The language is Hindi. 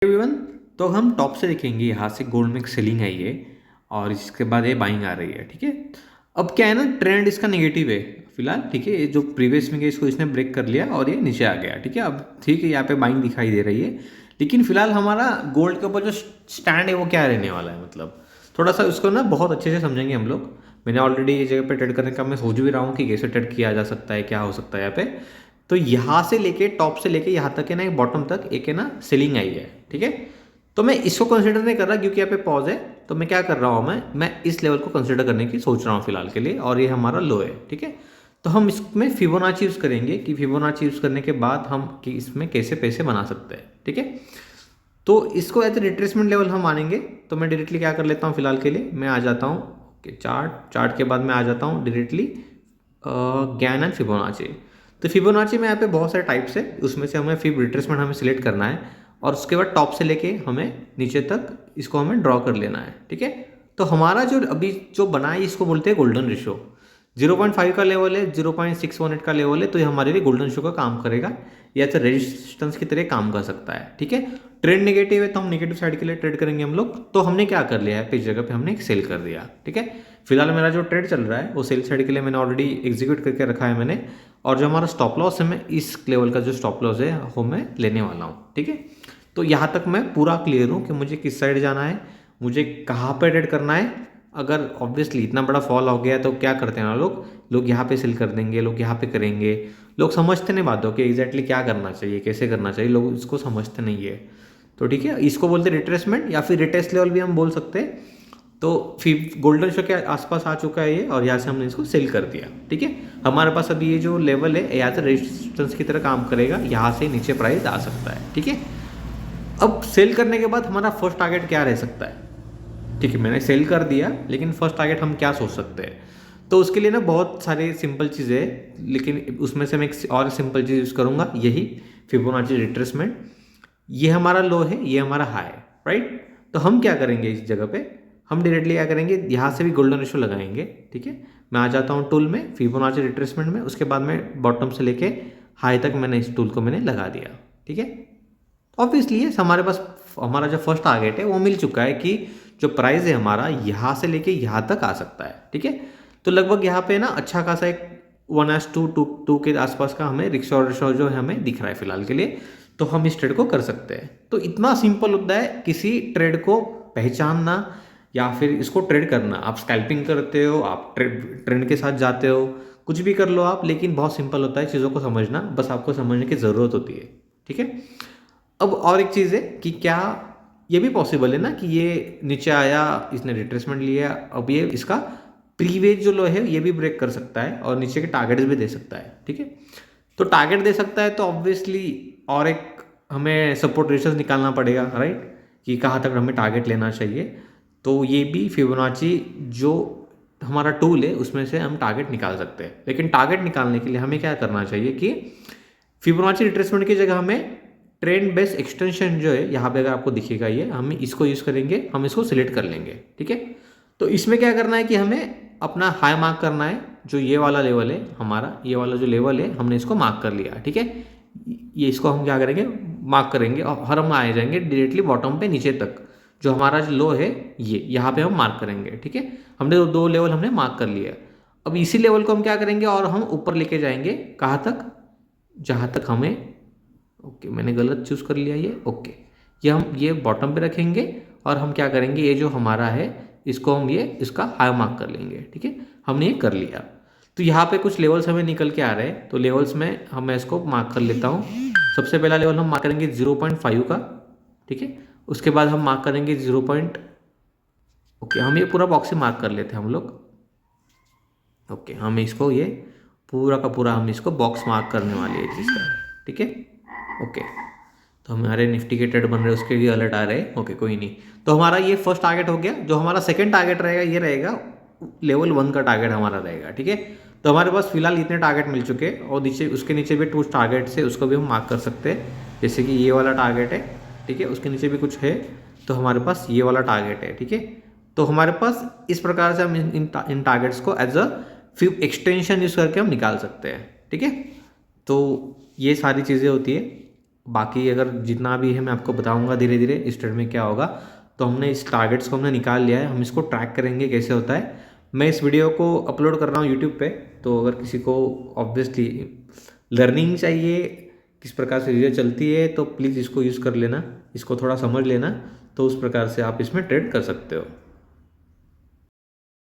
एवरीवन, तो हम टॉप से देखेंगे। यहाँ से गोल्ड में सेलिंग है ये, और इसके बाद ये बाइंग आ रही है। ठीक है, अब क्या है ना, ट्रेंड इसका नेगेटिव है फिलहाल। ठीक है, ये जो प्रीवियस में गया इसको इसने ब्रेक कर लिया और ये नीचे आ गया। ठीक है, अब ठीक है, यहाँ पे बाइंग दिखाई दे रही है, लेकिन फिलहाल हमारा गोल्ड के ऊपर जो स्टैंड है वो क्या रहने वाला है, मतलब थोड़ा सा उसको ना बहुत अच्छे से समझेंगे हम लोग। मैंने ऑलरेडी ये जगह पे ट्रेड करने का मैं सोच भी रहा हूँ कि कैसे ट्रेड किया जा सकता है, क्या हो सकता है यहाँ पे। तो यहाँ से लेके टॉप से लेके यहाँ तक है ना, एक बॉटम तक एक है ना सेलिंग आई है। ठीक है, तो मैं इसको कंसिडर नहीं कर रहा क्योंकि यहाँ पे पॉज है। तो मैं क्या कर रहा हूँ, मैं इस लेवल को कंसिडर करने की सोच रहा हूँ फिलहाल के लिए, और ये हमारा लो है। ठीक है, तो हम इसमें फिबोनाची यूज़ करेंगे कि फिबोनाची यूज़ करने के बाद हम कि इसमें कैसे पैसे बना सकते हैं। ठीक है, तो इसको एज ए रिट्रेसमेंट लेवल हम मानेंगे। तो मैं डायरेक्टली क्या कर लेता हूँ फिलहाल के लिए, मैं आ जाता हूँ कि चार्ट के बाद मैं आ जाता हूँ डायरेक्टली ज्ञान एंड फिबोनाची। तो फिबोनाची में यहाँ पे बहुत सारे टाइप्स है, उसमें से हमें फिब रिट्रेसमेंट हमें सिलेक्ट करना है, और उसके बाद टॉप से लेके हमें नीचे तक इसको हमें ड्रॉ कर लेना है। ठीक है, तो हमारा जो अभी जो बना है इसको बोलते हैं गोल्डन रेशो। 0.5 का लेवल है, 0.618 का लेवल है, तो ये हमारे लिए गोल्डन रेशो का काम करेगा, या तो रेजिस्टेंस की तरह काम कर सकता है। ठीक है, ट्रेंड नेगेटिव है तो हम नेगेटिव साइड के लिए ट्रेड करेंगे हम लोग। तो हमने क्या कर लिया है, इस जगह पे हमने एक सेल कर दिया। ठीक है, फिलहाल मेरा जो ट्रेड चल रहा है वो सेल साइड के लिए मैंने ऑलरेडी एग्जीक्यूट करके रखा है मैंने, और जो हमारा स्टॉप लॉस है मैं इस लेवल का जो स्टॉप लॉस है वो मैं लेने वाला हूँ। ठीक है, तो यहाँ तक मैं पूरा क्लियर हूँ कि मुझे किस साइड जाना है, मुझे कहाँ पर ट्रेड करना है। अगर ऑब्वियसली इतना बड़ा फॉल हो गया तो क्या करते हैं ना लोग यहाँ पे सेल कर देंगे, लोग यहाँ पे करेंगे। लोग समझते नहीं बातों कि एग्जैक्टली क्या करना चाहिए, कैसे करना चाहिए, लोग इसको समझते नहीं है। तो ठीक है, इसको बोलते हैं रिट्रेसमेंट या फिर रिटेस्ट लेवल भी हम बोल सकते हैं। तो फिर गोल्डन शो के आसपास आ चुका है ये, और यहाँ से हमने इसको सेल कर दिया। ठीक है, हमारे पास अभी ये जो लेवल है यहाँ से रेजिस्टेंस की तरह काम करेगा, यहाँ से नीचे प्राइस आ सकता है। ठीक है, अब सेल करने के बाद हमारा फर्स्ट टारगेट क्या रह सकता है। ठीक है, मैंने सेल कर दिया, लेकिन फर्स्ट टारगेट हम क्या सोच सकते हैं। तो उसके लिए ना बहुत सारे सिंपल चीज़ें है, लेकिन उसमें से मैं एक और सिंपल चीज़ यूज़ करूँगा, यही फिबोनाची रिट्रेसमेंट। ये हमारा लो है, ये हमारा हाई है, राइट। तो हम क्या करेंगे इस जगह पे, हम डायरेक्टली क्या करेंगे, यहाँ से भी गोल्डन रेशो लगाएंगे। ठीक है, मैं आ जाता हूँ टूल में, फिबोनाची रिट्रेसमेंट में, उसके बाद में बॉटम से लेके हाई तक मैंने इस टूल को मैंने लगा दिया। ठीक है, ऑब्वियसली हमारे पास हमारा जो फर्स्ट टारगेट है वो मिल चुका है कि जो प्राइस है हमारा यहाँ से लेके यहाँ तक आ सकता है। ठीक है, तो लगभग यहाँ पे ना अच्छा खासा एक 1:2 के आसपास का हमें रिक्शा रेशो जो है हमें दिख रहा है फिलहाल के लिए। तो हम इस ट्रेड को कर सकते हैं। तो इतना सिंपल होता है किसी ट्रेड को पहचानना या फिर इसको ट्रेड करना। आप स्कैल्पिंग करते हो, आप ट्रेंड के साथ जाते हो, कुछ भी कर लो आप, लेकिन बहुत सिंपल होता है चीज़ों को समझना, बस आपको समझने की ज़रूरत होती है। ठीक है, अब और एक चीज़ है कि क्या ये भी पॉसिबल है ना कि ये नीचे आया, इसने रिट्रेसमेंट लिया, अब ये इसका प्रीवियस जो लो है ये भी ब्रेक कर सकता है और नीचे के टारगेट्स भी दे सकता है। ठीक है, तो टारगेट दे सकता है तो ऑब्वियसली और एक हमें सपोर्ट रेशियोज निकालना पड़ेगा, राइट, कि कहाँ तक हमें टारगेट लेना चाहिए। तो ये भी फिबोनाची जो हमारा टूल है उसमें से हम टारगेट निकाल सकते हैं। लेकिन टारगेट निकालने के लिए हमें क्या करना चाहिए कि फिबोनाची रिट्रेसमेंट की जगह हमें ट्रेंड बेस एक्सटेंशन जो है यहाँ पे अगर आपको दिखेगा ये, हम इसको यूज़ करेंगे, हम इसको सिलेक्ट कर लेंगे। ठीक है, तो इसमें क्या करना है कि हमें अपना हाई मार्क करना है, जो ये वाला लेवल है हमारा, ये वाला जो लेवल है हमने इसको मार्क कर लिया। ठीक है, ये इसको हम क्या करेंगे, मार्क करेंगे, और हर हम आ जाएंगे डायरेक्टली बॉटम पे नीचे तक, जो हमारा जो लो है ये यहाँ पे हम मार्क करेंगे। ठीक है, हमने दो लेवल हमने मार्क कर लिया। अब इसी लेवल को हम क्या करेंगे और हम ऊपर लेके जाएंगे, कहाँ तक, जहाँ तक हमें, ओके मैंने गलत चूज़ कर लिया ये, ओके ये हम ये बॉटम पे रखेंगे, और हम क्या करेंगे, ये जो हमारा है इसको हम ये इसका हाई मार्क कर लेंगे। ठीक है, हमने ये कर लिया। तो यहाँ पे कुछ लेवल्स हमें निकल के आ रहे हैं, तो लेवल्स में मैं इसको मार्क कर लेता हूँ। सबसे पहला लेवल हम मार्क करेंगे 0.5 का। ठीक है, उसके बाद हम मार्क करेंगे 0. ओके, हम ये पूरा बॉक्स ही मार्क कर लेते हैं हम लोग। ओके, हम इसको ये पूरा का पूरा हम इसको बॉक्स मार्क करने वाले हैं चीज़ का। ठीक है, ओके, तो हमारे निफ्टी के ट्रेड बन रहे हैं, उसके लिए अलर्ट आ रहे हैं। ओके, कोई नहीं, तो हमारा ये फर्स्ट टारगेट हो गया। जो हमारा सेकंड टारगेट रहेगा ये रहेगा लेवल 1 का टारगेट हमारा रहेगा। ठीक है, तो हमारे पास फिलहाल इतने टारगेट मिल चुके हैं, और नीचे उसके नीचे भी 2 टारगेट है, उसको भी हम मार्क कर सकते हैं। जैसे कि ये वाला टारगेट है, ठीक है, उसके नीचे भी कुछ है, तो हमारे पास ये वाला टारगेट है। ठीक है, तो हमारे पास इस प्रकार से हम इन टारगेट्स को as a fib extension use करके हम निकाल सकते हैं। ठीक है, तो ये सारी चीज़ें होती है। बाकी अगर जितना भी है मैं आपको बताऊंगा धीरे धीरे इस ट्रेड में क्या होगा। तो हमने इस टारगेट्स को हमने निकाल लिया है, हम इसको ट्रैक करेंगे कैसे होता है। मैं इस वीडियो को अपलोड कर रहा हूँ यूट्यूब पे, तो अगर किसी को ऑब्वियसली लर्निंग चाहिए किस प्रकार से चीज़ें चलती है तो प्लीज़ इसको यूज़ कर लेना, इसको थोड़ा समझ लेना, तो उस प्रकार से आप इसमें ट्रेड कर सकते हो।